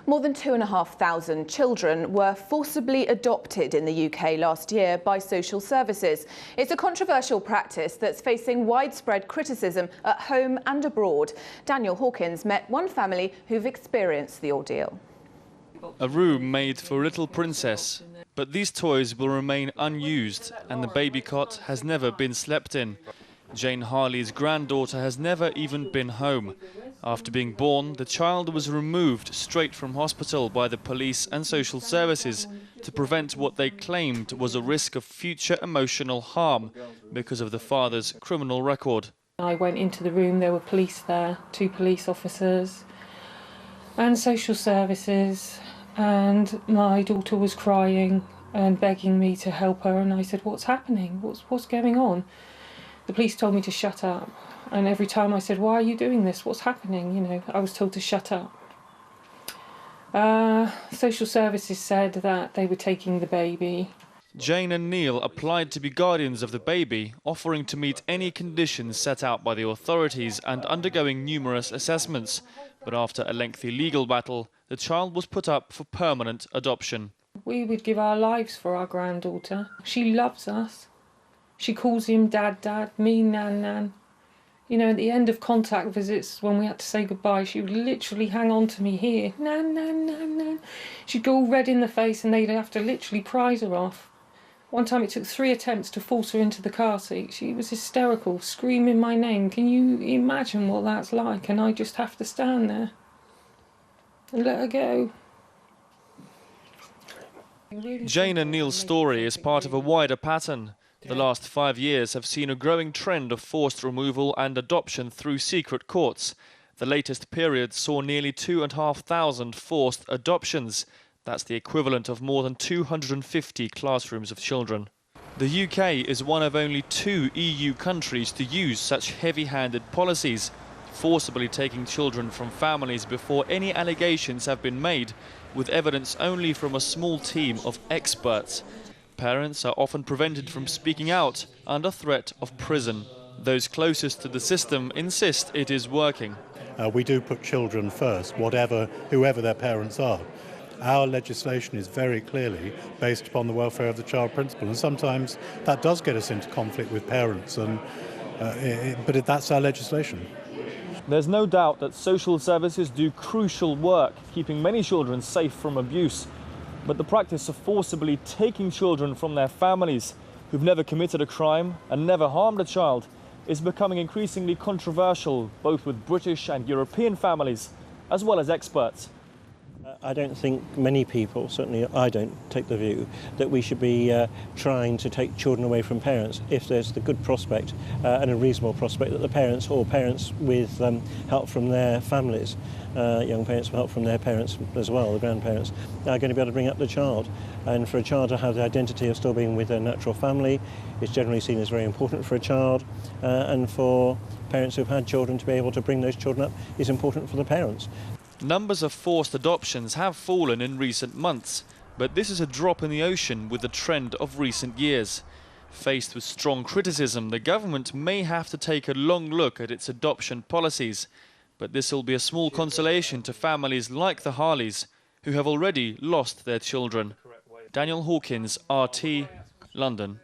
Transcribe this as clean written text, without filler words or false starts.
More than 2,500 children were forcibly adopted in the UK last year by social services. It's a controversial practice that's facing widespread criticism at home and abroad. Daniel Hawkins met one family who've experienced the ordeal. A room made for a little princess, but these toys will remain unused and the baby cot has never been slept in. Jane Harley's granddaughter has never even been home. After being born, the child was removed straight from hospital by the police and social services to prevent what they claimed was a risk of future emotional harm because of the father's criminal record. I went into the room, there were police there, 2 police officers and social services, and my daughter was crying and begging me to help her, and I said, "What's happening? What's going on?" The police told me to shut up, and every time I said, "Why are you doing this? What's happening?" You know, I was told to shut up. Social services said that they were taking the baby. Jane and Neil applied to be guardians of the baby, offering to meet any conditions set out by the authorities and undergoing numerous assessments. But after a lengthy legal battle, the child was put up for permanent adoption. We would give our lives for our granddaughter. She loves us. She calls him Dad, Dad, me, Nan, Nan. You know, at the end of contact visits, when we had to say goodbye, she would literally hang on to me here. Nan, Nan, Nan, Nan. She'd go all red in the face and they'd have to literally prise her off. One time it took 3 attempts to force her into the car seat. She was hysterical, screaming my name. Can you imagine what that's like? And I just have to stand there and let her go. Jane and Neil's story is part of a wider pattern. The last 5 years have seen a growing trend of forced removal and adoption through secret courts. The latest period saw nearly 2,500 forced adoptions. That's the equivalent of more than 250 classrooms of children. The UK is one of only 2 EU countries to use such heavy-handed policies, forcibly taking children from families before any allegations have been made, with evidence only from a small team of experts. Parents are often prevented from speaking out under threat of prison. Those closest to the system insist it is working. We do put children first, whoever their parents are. Our legislation is very clearly based upon the welfare of the child principle, and sometimes that does get us into conflict with parents, but that's our legislation. There's no doubt that social services do crucial work, keeping many children safe from abuse. But the practice of forcibly taking children from their families who've never committed a crime and never harmed a child is becoming increasingly controversial, both with British and European families, as well as experts. I don't think many people, certainly I don't, take the view that we should be trying to take children away from parents if there's the good prospect and a reasonable prospect that the parents or parents with help from their families, young parents with help from their parents as well, the grandparents, are going to be able to bring up the child. And for a child to have the identity of still being with their natural family is generally seen as very important for a child, and for parents who've had children to be able to bring those children up is important for the parents. Numbers of forced adoptions have fallen in recent months, but this is a drop in the ocean with the trend of recent years. Faced with strong criticism, the government may have to take a long look at its adoption policies, but this will be a small consolation to families like the Harleys, who have already lost their children. Daniel Hawkins, RT, London.